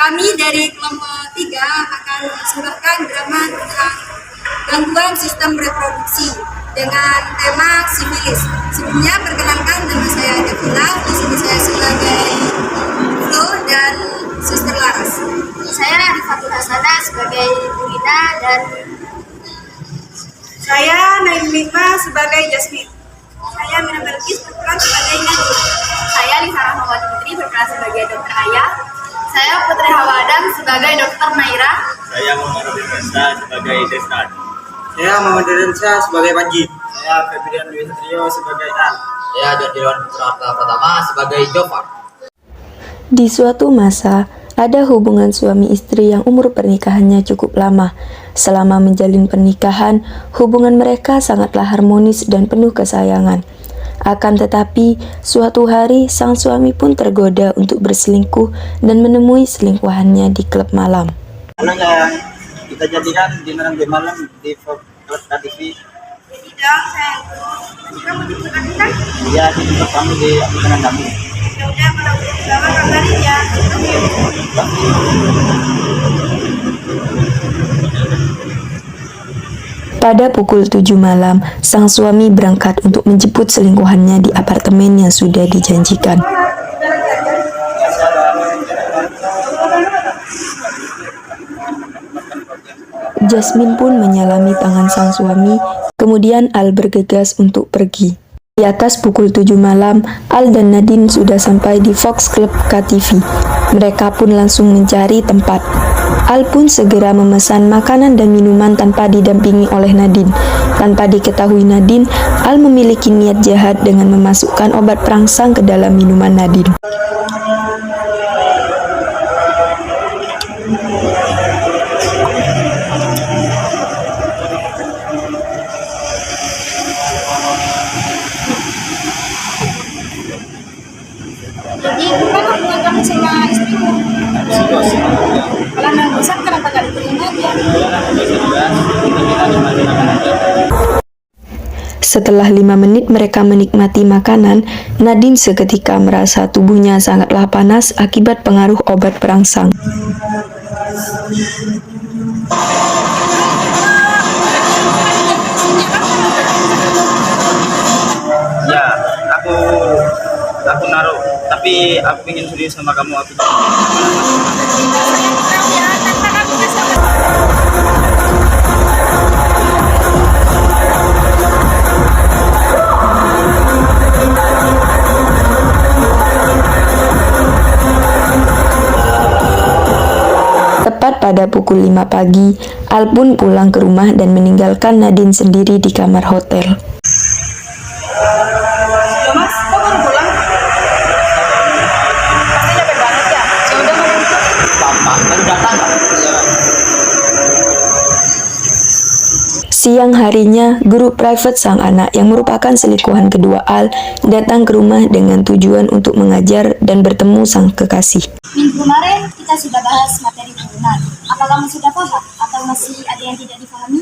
Kami dari kelompok 3 akan mempersembahkan drama tentang gangguan sistem reproduksi dengan tema sifilis. Sebelumnya perkenalkan, nama saya Devila. Di sini saya sebagai Flo dan Suster Laras. Saya Rifatul Hasanah sebagai Burina dan saya Naim Mikma sebagai Jasmine. Saya Mina Belkis berperan sebagai Nadim. saya Lisa Rahmawati Putri berperan sebagai Dokter Ayah. Saya Putri Hawadam sebagai Dokter Naira. Saya Muhammad Abdulsa sebagai Destan. Saya Muhammad Densa sebagai Panji. Saya Febrian Dwi Satrio sebagai Al. Saya Jodiron Putra Pratama sebagai Jofar. Di suatu masa, ada hubungan suami istri yang umur pernikahannya cukup lama. Selama menjalin pernikahan, hubungan mereka sangatlah harmonis dan penuh kesayangan. Akan tetapi, suatu hari sang suami pun tergoda untuk berselingkuh dan menemui selingkuhannya di klub malam. Karena yang kita jadikan dinner di malam di klub KTV. Tidak, saya kamu dibutuhkan kan? Iya, di tempat kami di aplikasi kami. Ya udah, kalau udah kabarin ya. Pada pukul 7 malam, sang suami berangkat untuk menjemput selingkuhannya di apartemen yang sudah dijanjikan. Jasmine pun menyalami tangan sang suami, kemudian Al bergegas untuk pergi. Di atas pukul 7 malam, Al dan Nadine sudah sampai di Fox Club KTV. Mereka pun langsung mencari tempat. Al pun segera memesan makanan dan minuman tanpa didampingi oleh Nadine. Tanpa diketahui Nadine, Al memiliki niat jahat dengan memasukkan obat perangsang ke dalam minuman Nadine. Jadi gimana hubungan kamu sama istrimu? Kalau nggak bosan kenapa gak ditemuin aja? Setelah 5 menit mereka menikmati makanan, Nadine seketika merasa tubuhnya sangatlah panas akibat pengaruh obat perangsang. Ya, aku naruh, tapi aku ingin serius sama kamu. Tepat pada pukul 5 pagi, Al pun pulang ke rumah dan meninggalkan Nadine sendiri di kamar hotel. Loh mas, kok baru pulang? Pasti capek banget ya? Ya udah mau pulang. Bapak baru datang kan? Siang harinya, guru private sang anak yang merupakan selingkuhan kedua Al datang ke rumah dengan tujuan untuk mengajar dan bertemu sang kekasih. Minggu kemarin kita sudah bahas materi turunan. Apa kamu sudah paham atau masih ada yang tidak dipahami?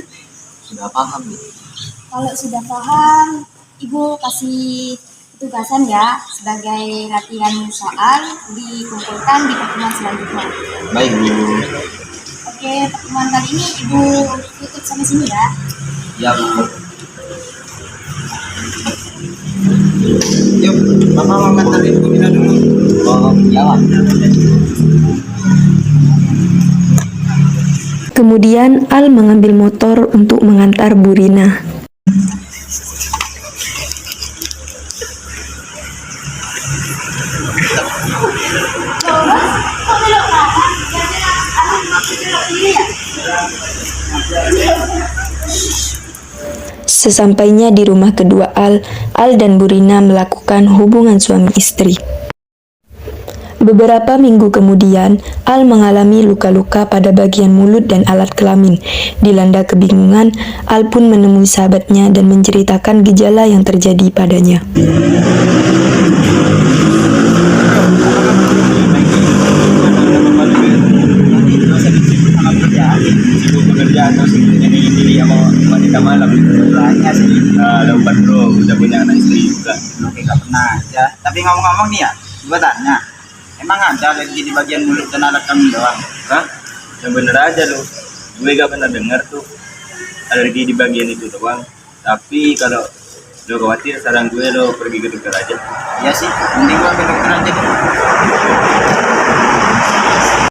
Sudah paham nih. Kalau sudah paham, Ibu kasih tugasan ya sebagai latihan soal dikumpulkan di pertemuan selanjutnya. Baik Bu. Oke, pertemuan kali ini Ibu tutup sampai sini ya. Ya Bu. Yuk, Bapak mau nganterin Bu Mina dulu. Oh iya Pak. Kemudian Al mengambil motor untuk mengantar Burina. Sesampainya di rumah kedua Al dan Burina melakukan hubungan suami istri. Beberapa minggu kemudian, Al mengalami luka-luka pada bagian mulut dan alat kelamin. Dilanda kebingungan, Al pun menemui sahabatnya dan menceritakan gejala yang terjadi padanya. Pekerjaan terus ingin diri sama wanita malam. Lainnya sih, Lompat bro, udah punya anak istri juga. oke nggak pernah ya. Tapi ngomong-ngomong nih ya, gue tanya, Emang ada alergi di bagian mulut dan alat kami doang? Hah? Yang bener aja lo. Gue gak pernah dengar tuh alergi di bagian itu doang. Tapi kalau lo khawatir, saran gue lo pergi ke dokter aja. Iya sih, mending gua ke dokter aja deh.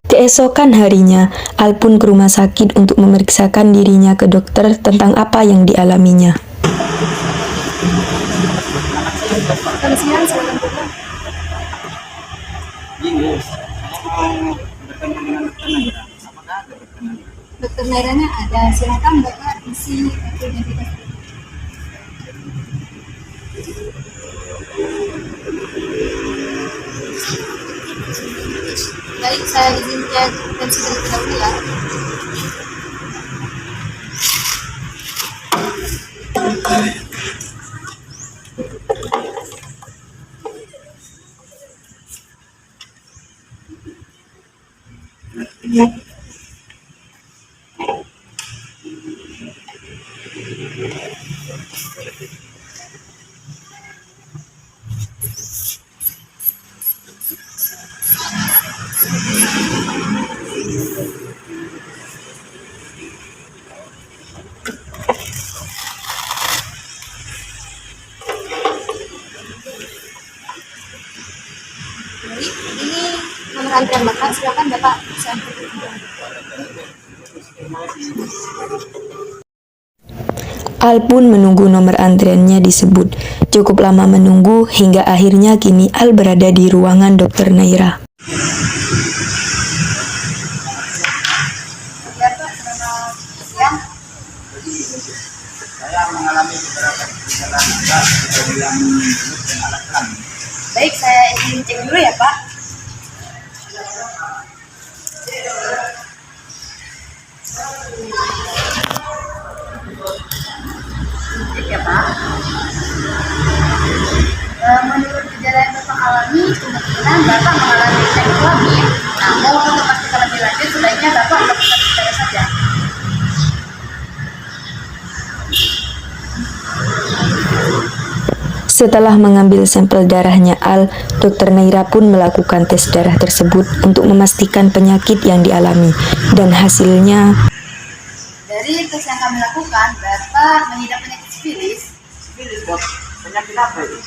Keesokan harinya, Al pun ke rumah sakit untuk memeriksakan dirinya ke dokter tentang apa yang dialaminya. Selamat siang, silakan pulang. Gini, mau bertemu dengan dokter Naira. Apakah ada dokter Naira? Dokter Nairanya ada, silakan Bapak isi kartu identitas. Baik, saya izin cek tensi terlebih dahulu ya. Baik, ini nomor antrian Bapak, silakan Bapak bisa enter. Al pun menunggu nomor antriannya disebut. Cukup lama menunggu hingga akhirnya kini Al berada di ruangan dokter Naira. Ya Pak, selamat siang. Saya mengalami beberapa gejala juga di bagian mulut dan alat kelamin. Baik, saya izin cek dulu ya Pak. Cek ya Pak. Menurut gejala yang Bapak alami, kemungkinan Bapak mengalami infeksi kelamin. Namun untuk memastikan lebih lanjut, sebaiknya Bapak melakukan bicara saja. Setelah mengambil sampel darahnya Al, dokter Naira pun melakukan tes darah tersebut untuk memastikan penyakit yang dialami. Dan hasilnya, Dari tes yang kami lakukan, Bapak mengidap penyakit sifilis. Sifilis dok, penyakit apa itu?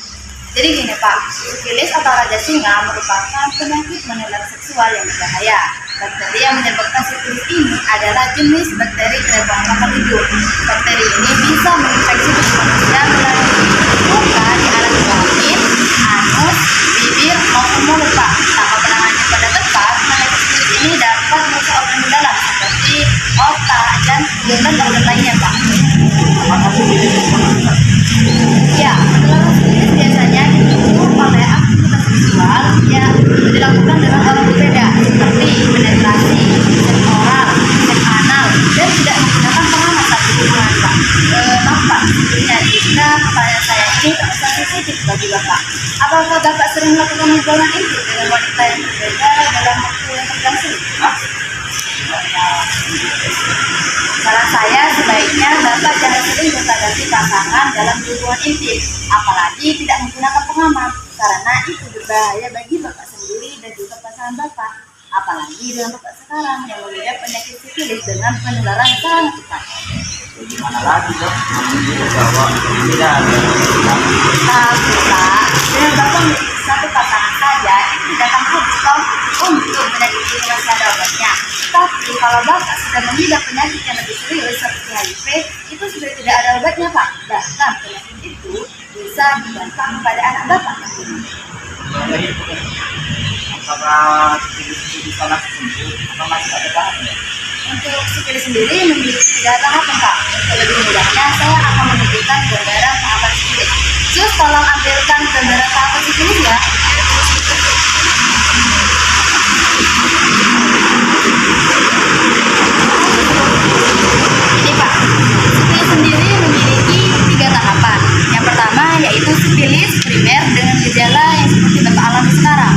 Jadi gini Pak, sifilis atau raja singa merupakan penyakit menular seksual yang berbahaya. Bakteri yang menyebabkan sifilis ini adalah jenis bakteri Klebsiella hidup. Bakteri ini bisa menginfeksi tubuh manusia melalui luka di alat kelamin, anus, bibir maupun mulut Pak. Tanpa penanganan yang pada tepat, penyakit sifilis ini dapat merusak organ di dalam seperti otak, jantung, dan organ lainnya Pak. Apakah sifilis itu menular? Ya, penularan sifilis biasanya ditutup oleh aktivitas seksual yang dilakukan dengan orang berbeda seperti penetrasi, seks oral, seks anal, dan tidak menggunakan pengaman saat hubungan Pak. Maaf Pak, sebelumnya jika pertanyaan saya ini terasa sensitif bagi Bapak. Apakah Bapak sering melakukan hubungan intim dengan wanita yang berbeda dalam waktu yang tertentu? Saran saya sebaiknya Bapak jangan sering gonta-ganti pasangan dalam hubungan intim, apalagi tidak menggunakan pengaman, karena itu berbahaya bagi Bapak sendiri dan juga pasangan Bapak. Apalagi dengan Bapak sekarang yang mengidap penyakit sifilis dengan penularan sangat cepat. Bagaimana lagi dok? Menunjukkan bahwa tidak ada Tapi Pak, dengan Bapak memiliki satu pasangan saja, itu tidak akan habis toh untuk penyakit ini masih ada obatnya. Tapi kalau Bapak sudah mengidap penyakit yang lebih serius seperti HIV, itu sudah tidak ada obatnya Pak. Bahkan penyakit itu bisa berdampak kepada anak Bapak nantinya. Jadi, apakah sifilis itu bisa langsung sembuh atau masih ada tahapnya? Untuk sifilis sendiri memiliki 3 tahapan Pak. Untuk lebih mudahnya, saya akan menunjukkan gambaran tahapan sifilis. Terus tolong ambilkan gambaran tahapan sifilis ya. Ini Pak, sifilis sendiri memiliki 3 tahapan. Yang pertama yaitu sifilis primer dengan gejala yang seperti Bapak alami sekarang.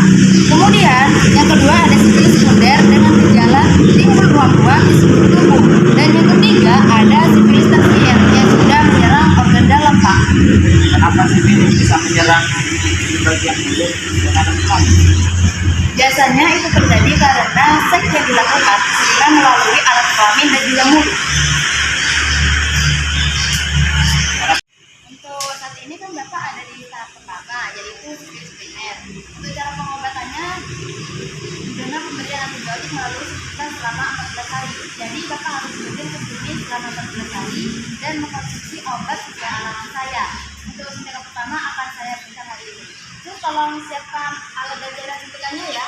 Kemudian yang kedua ada sifilis sekunder dengan gejala timbul ruam-ruam di seluruh tubuh. Dan yang ketiga ada sifilis tersier yang sudah menyerang organ dalam Pak. Kenapa sifilis bisa menyerang di bagian mulut Biasanya itu terjadi karena seks yang dilakukan segera melalui alat kelamin dan juga mulut. Untuk saat ini kan Bapak ada di tahap pertama, yaitu sifilis primer. Untuk cara pengobatannya dengan pemberian antibiotik melalui suntikan selama 14 hari. Jadi Bapak harus rutin ke klinik selama 14 hari dan mengkonsumsi obat sesuai arahan saya. Untuk suntikan pertama akan saya berikan hari ini. Terus tolong siapkan alat dan cairan suntikannya ya.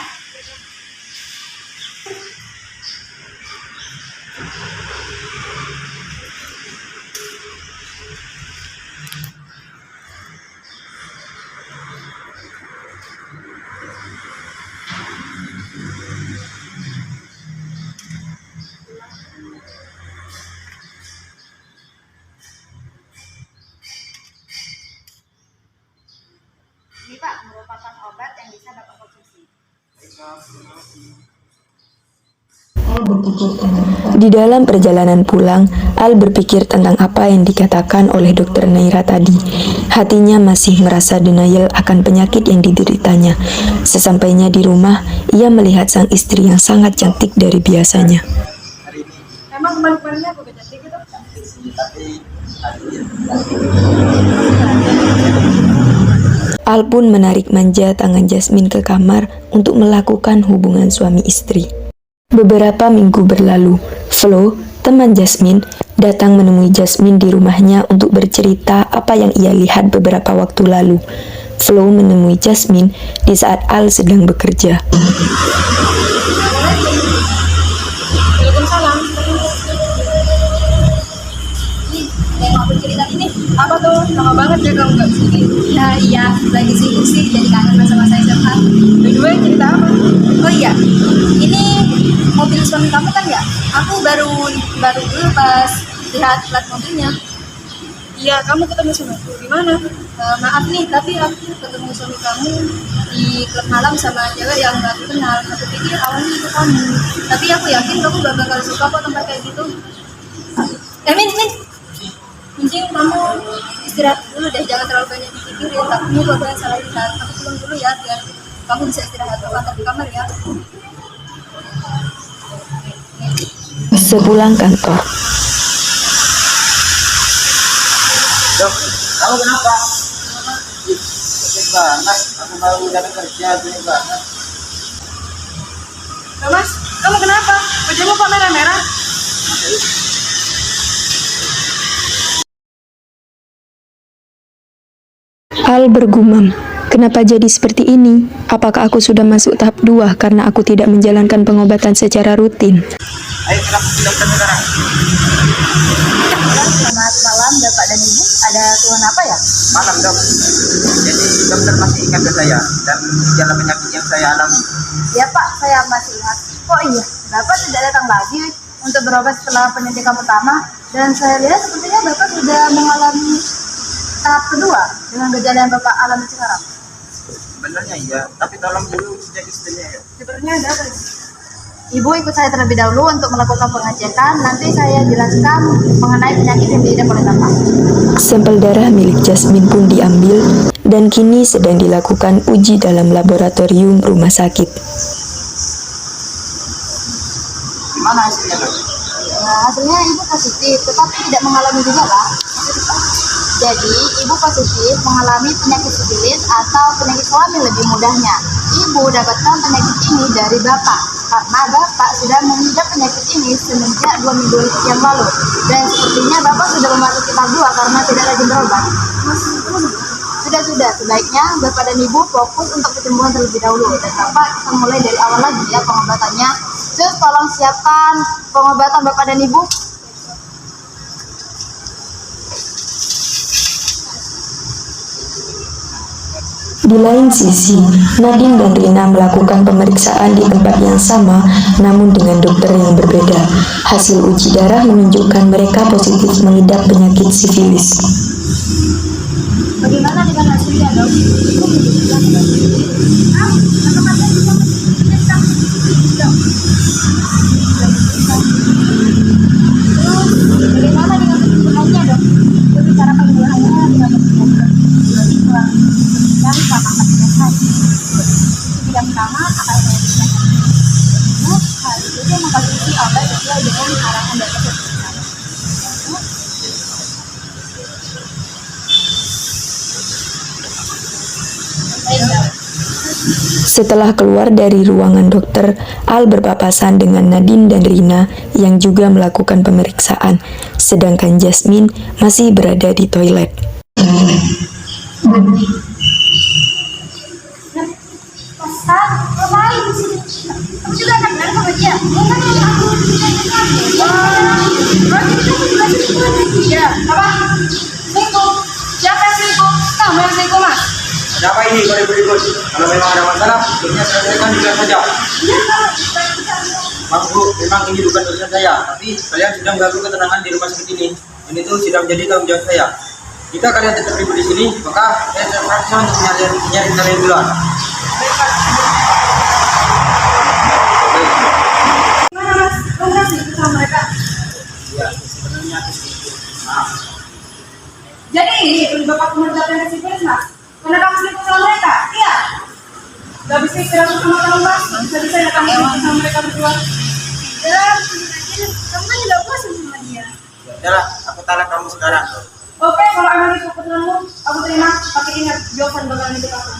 Ini Pak, merupakan obat yang bisa Bapak konsumsi. Di dalam perjalanan pulang, Al berpikir tentang apa yang dikatakan oleh dokter Naira tadi. Hatinya masih merasa denial akan penyakit yang dideritanya. Sesampainya di rumah, ia melihat sang istri yang sangat cantik dari biasanya. Hari ini Emang kemarin-kemarinnya aku gak cantik gitu? tapi Al pun menarik manja tangan Jasmine ke kamar untuk melakukan hubungan suami istri. Beberapa minggu berlalu, Flo, teman Jasmine, datang menemui Jasmine di rumahnya untuk bercerita apa yang ia lihat beberapa waktu lalu. Flo menemui Jasmine di saat Al sedang bekerja. Waalaikumsalam. Nih, yang aku cerita ini apa tuh? Lama banget ya kamu gak kesini. Nah iya, lagi sibuk sih, jadi kangen masa-masa SMA. By the way, cerita apa? Oh iya, ini mobil suami kamu kan ya? Aku baru dulu pas lihat plat mobilnya. Iya, kamu ketemu sama aku di mana? Maaf nih, tapi aku ketemu suami kamu di klub malam sama cewek yang gak aku kenal. Aku pikir awalnya itu kamu, tapi aku yakin kamu gak bakal suka kok tempat kayak gitu. Min, mending kamu istirahat dulu deh, jangan terlalu banyak dipikirin. Takutnya kalau yang salah lihat, aku pulang dulu ya, biar kamu bisa istirahat. Aku antar di kamar ya. Sepulang kantor, Dok, kamu kenapa? Sakit banget, aku baru dari kerja, gini banget. Mas, kamu kenapa? Wajahmu kok merah-merah? Al bergumam, kenapa jadi seperti ini? Apakah aku sudah masuk tahap 2 karena aku tidak menjalankan pengobatan secara rutin? Ayo kita ke dokter sekarang. Selamat malam Bapak dan Ibu. Ada keluhan apa ya? Malam dok. Jadi dokter masih ingat ke saya dan gejala penyakit yang saya alami. Ya Pak, saya masih ingat. Oh iya, Bapak tidak datang lagi untuk berobat setelah penyuntikan pertama. Dan saya lihat sepertinya Bapak sudah mengalami tahap kedua dengan gejala yang Bapak alami sekarang. Sebenarnya iya, tapi tolong dulu cek istrinya ya. Sebenarnya ada apa? Ibu ikut saya terlebih dahulu untuk melakukan pengecekan. Nanti saya jelaskan mengenai penyakit yang diidap oleh Bapak. Sampel darah milik Jasmine pun diambil dan kini sedang dilakukan uji dalam laboratorium rumah sakit. Gimana hasilnya dok? Ya, hasilnya Ibu positif, tetapi tidak mengalami gejala. Jadi, Ibu positif mengalami penyakit sifilis atau penyakit kelamin lebih mudahnya. Ibu dapatkan penyakit ini dari Bapak, karena Bapak sudah mengidap penyakit ini semenjak 2 minggu yang lalu. Dan sepertinya Bapak sudah memasuki tahap 2 karena tidak rajin berobat. Sudah, sebaiknya Bapak dan Ibu fokus untuk kesembuhan terlebih dahulu. Dan Bapak kita mulai dari awal lagi ya pengobatannya. Terus tolong siapkan pengobatan Bapak dan Ibu. Di lain sisi, Nadine dan Rina melakukan pemeriksaan di tempat yang sama, namun dengan dokter yang berbeda. Hasil uji darah menunjukkan mereka positif mengidap penyakit sifilis. Bagaimana dengan hasilnya dok? Ibu menunjukkan bagaimana dengan kesembuhannya dok? Untuk cara penyembuhannya dengan yang sama 14 hari. itu mengkonsumsi obat sesuai dengan arahan dokter. Setelah keluar dari ruangan dokter, Al berpapasan dengan Nadine dan Rina yang juga melakukan pemeriksaan, sedangkan Jasmine masih berada di toilet. Ngapain di sini? Kamu juga anak baru sama dia? Bukan ya, aku ya, apa? Selingkuh? Siapa yang selingkuh? Kamu yang selingkuh, Mas? Siapa ini kau ribut-ribut? Kalau memang ada masalah, sebenarnya selesaikan juga saja. Maaf Bu, memang ini bukan urusan saya, tapi kalian sudah mengganggu ketenangan di rumah sakit ini. Ini tuh sudah menjadi tanggung jawab saya. Jika kalian tetap ribut di sini, maka saya terpaksa untuk nyari kalian duluan. Gimana Mas? Kamu masih ikut sama mereka? Iya, sebenarnya aku sedikit. Maaf. Jadi ini bapak pengerjaan yang sivilis Mas? Karena kamu selingkuh sama mereka? Iya. Gak bisa istirahat sama kamu Mas? Bisa-bisa ya kamu selingkuh sama mereka berdua? Ya, kamu kan juga bosan sama dia. Ya udahlah, aku talak kamu sekarang. Oke, kalau emang itu keputusanmu, aku terima. Tapi ingat, jawaban bakalan hidup aku.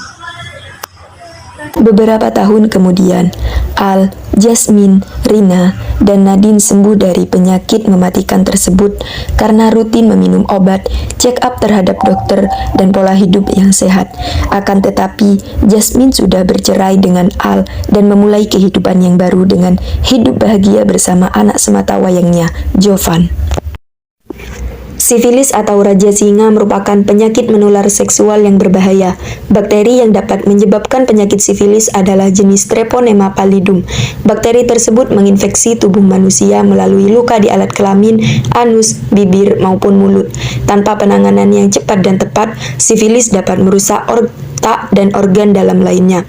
Beberapa tahun kemudian, Al, Jasmine, Rina, dan Nadine sembuh dari penyakit mematikan tersebut karena rutin meminum obat, check up terhadap dokter, dan pola hidup yang sehat. Akan tetapi, Jasmine sudah bercerai dengan Al dan memulai kehidupan yang baru dengan hidup bahagia bersama anak semata wayangnya, Jovan. Sifilis atau raja singa merupakan penyakit menular seksual yang berbahaya. Bakteri yang dapat menyebabkan penyakit sifilis adalah jenis Treponema pallidum. Bakteri tersebut menginfeksi tubuh manusia melalui luka di alat kelamin, anus, bibir, maupun mulut. Tanpa penanganan yang cepat dan tepat, sifilis dapat merusak otak dan organ dalam lainnya.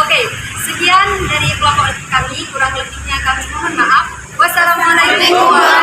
Oke, sekian dari kelompok kami. Kurang lebihnya kami mohon maaf. Wassalamualaikum warahmatullahi wabarakatuh.